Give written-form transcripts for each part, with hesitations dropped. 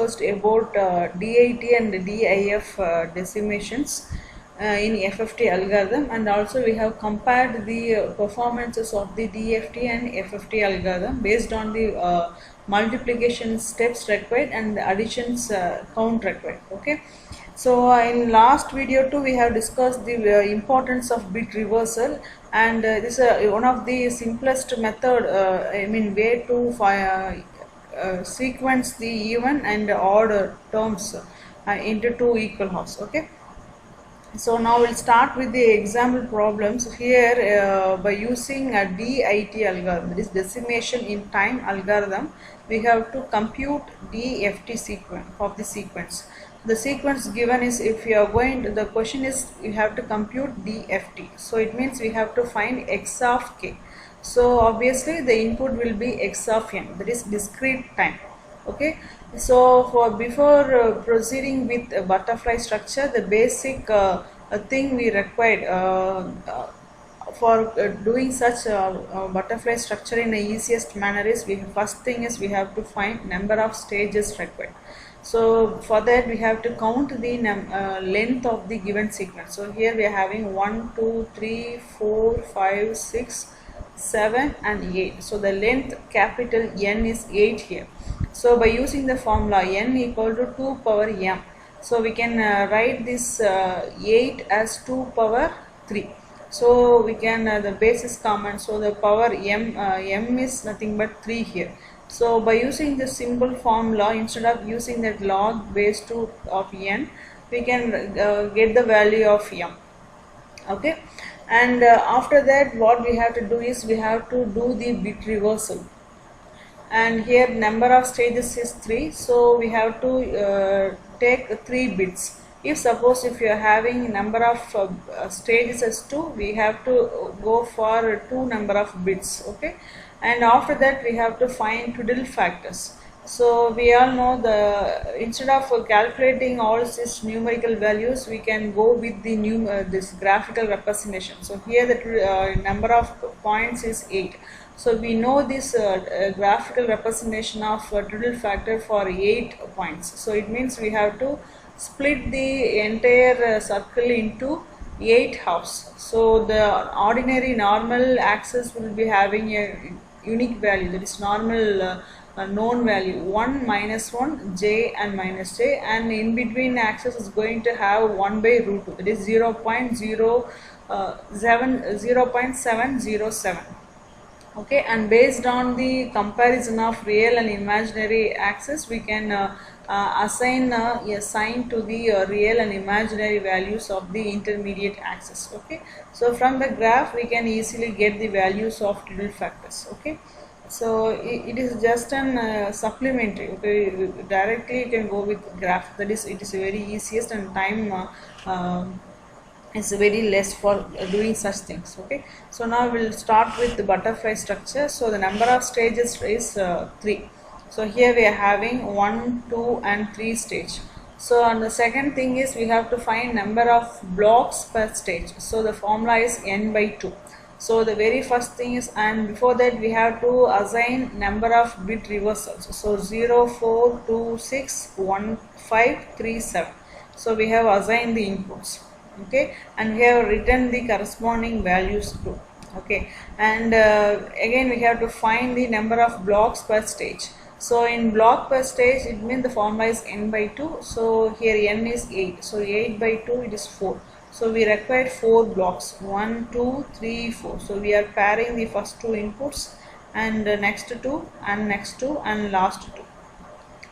discussed about DIT and DIF decimations in FFT algorithm, and also we have compared the performances of the DFT and FFT algorithm based on the multiplication steps required and the additions count required. Okay, so in last video too we have discussed the importance of bit reversal, and this is one of the simplest method, way to sequence the even and odd terms into two equal halves. Okay, so now we'll start with the example problems here. By using a DIT algorithm, that is decimation in time algorithm, we have to compute DFT sequence of the sequence. The sequence given is, if you are going to, the question is you have to compute DFT, so it means we have to find x of k. So obviously the input will be x of n, that is discrete time. Okay, so for before proceeding with a butterfly structure, the basic thing we required for doing such a butterfly structure in the easiest manner is, first thing is we have to find number of stages required. So for that we have to count the length of the given sequence. So here we are having 1, 2, 3, 4, 5, 6, 7 and 8. So the length capital N is 8 here. So by using the formula n equal to 2 power m, so we can write this 8 as 2 power 3. So we can, the base is common, so the power m is nothing but 3 here. So by using this simple formula, instead of using that log base 2 of n, we can get the value of m. Okay, and after that what we have to do is we have to do the bit reversal, and here number of stages is 3, so we have to take 3 bits. If suppose if you are having number of stages as 2, we have to go for 2 number of bits. Okay, and after that we have to find twiddle factors. So we all know, the instead of calculating all these numerical values, we can go with the this graphical representation. So here the number of points is 8. So we know this graphical representation of twiddle factor for 8 points. So it means we have to split the entire circle into 8 halves. So the ordinary normal axis will be having a unique value, that is normal known value 1, -1, j and minus j, and in between axis is going to have 1 by root 2, that is 0.707. Okay, and based on the comparison of real and imaginary axis, we can assign a sign to the real and imaginary values of the intermediate axis. Okay, so from the graph we can easily get the values of twiddle factors. Okay, so it is just an supplementary. Okay, directly you can go with graph, that is, it is very easiest, and time is very less for doing such things. Okay, so now we'll start with the butterfly structure. So the number of stages is 3. So here we are having 1, 2 and 3 stage. So and the second thing is we have to find number of blocks per stage. So the formula is n by 2. So the very first thing is, and before that we have to assign number of bit reversals. So 0, 4, 2, 6, 1, 5, 3, 7. So we have assigned the inputs. Okay, and we have written the corresponding values too. Okay, and again we have to find the number of blocks per stage. So in block per stage, it means the formula is n by 2. So here n is 8. So 8 by 2, it is 4. So we require 4 blocks, 1, 2, 3, 4. So we are pairing the first 2 inputs, and next 2 and next 2 and last 2.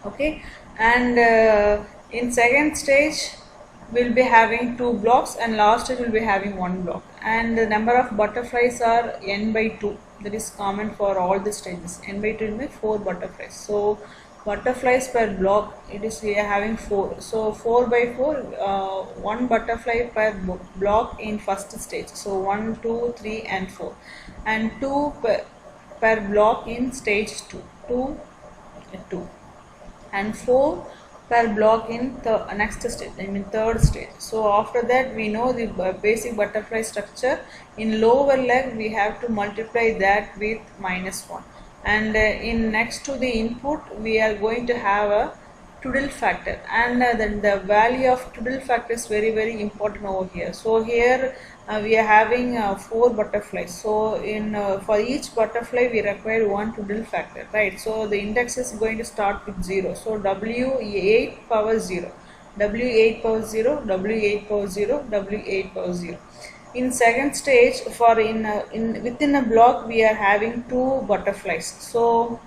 Okay, and in second stage we'll be having 2 blocks, and last stage will be having 1 block, and the number of butterflies are n by 2. That is common for all the stages. N by 2 means 4 butterflies. So butterflies per block, it is, we are having 4. So 4 by 4, 1 butterfly per block in first stage. So 1, 2, 3 and 4, and 2 per block in stage 2, 2, 2, and 4 per block in the next stage, third stage. So after that we know the basic butterfly structure. In lower leg we have to multiply that with -1, and in next to the input we are going to have a Twiddle factor, and then the value of twiddle factor is very important over here. So here we are having 4 butterflies. So in for each butterfly we require one twiddle factor, right? So the index is going to start with 0. So W8 power 0, W8 power 0, W8 power 0, W8 power 0. In second stage, for in within a block we are having 2 butterflies. So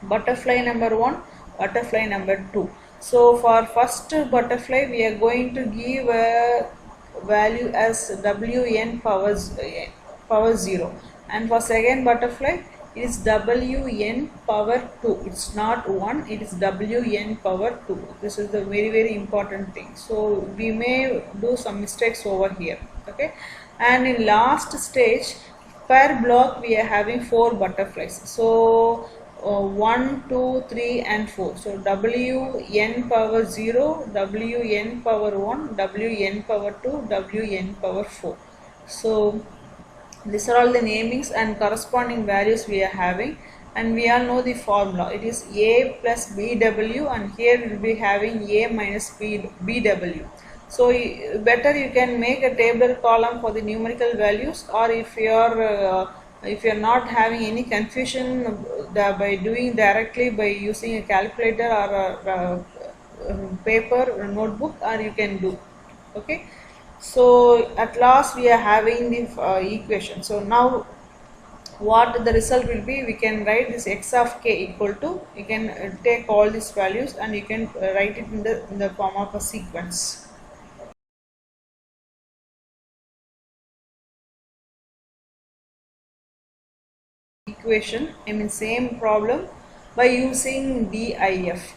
butterfly number 1, butterfly number 2. So for first butterfly we are going to give a value as Wn power 0, and for second butterfly it is Wn power 2. It's not 1, it is Wn power 2. This is the very important thing. So we may do some mistakes over here. Okay, and in last stage per block we are having 4 butterflies. So 1, 2, 3 and 4. So Wn power 0, Wn power 1, Wn power 2, Wn power 4. So these are all the namings and corresponding values we are having, and we all know the formula. It is A plus BW, and here we will be having A minus BW. So better you can make a table column for the numerical values, or if you are not having any confusion by doing directly by using a calculator or a paper or notebook, or you can do. Okay, so at last we are having the equation. So now what the result will be, we can write this x of k equal to, you can take all these values and you can write it in the form of a sequence. Equation, same problem by using DIF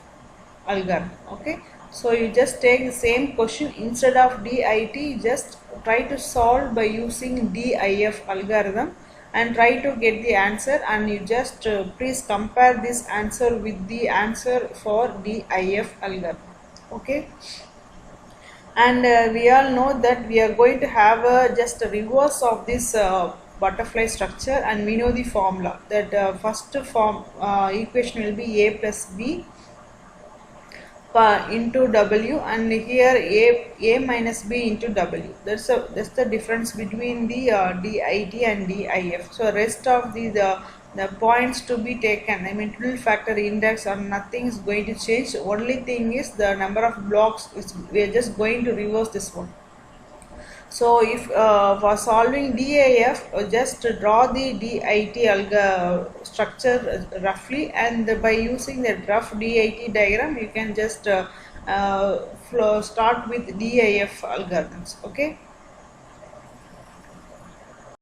algorithm. Okay, so you just take the same question, instead of DIT just try to solve by using DIF algorithm and try to get the answer, and you just please compare this answer with the answer for DIF algorithm. Okay, and we all know that we are going to have just a reverse of this butterfly structure, and we know the formula that first form equation will be A plus B into W, and here A minus B into W. That's the difference between the DIT and DIF. So rest of the points to be taken, twiddle factor index or nothing is going to change. Only thing is the number of blocks we are just going to reverse this one. So if for solving DIF, just draw the DIT structure roughly, and by using the rough DIT diagram you can just start with DIF algorithms. Okay.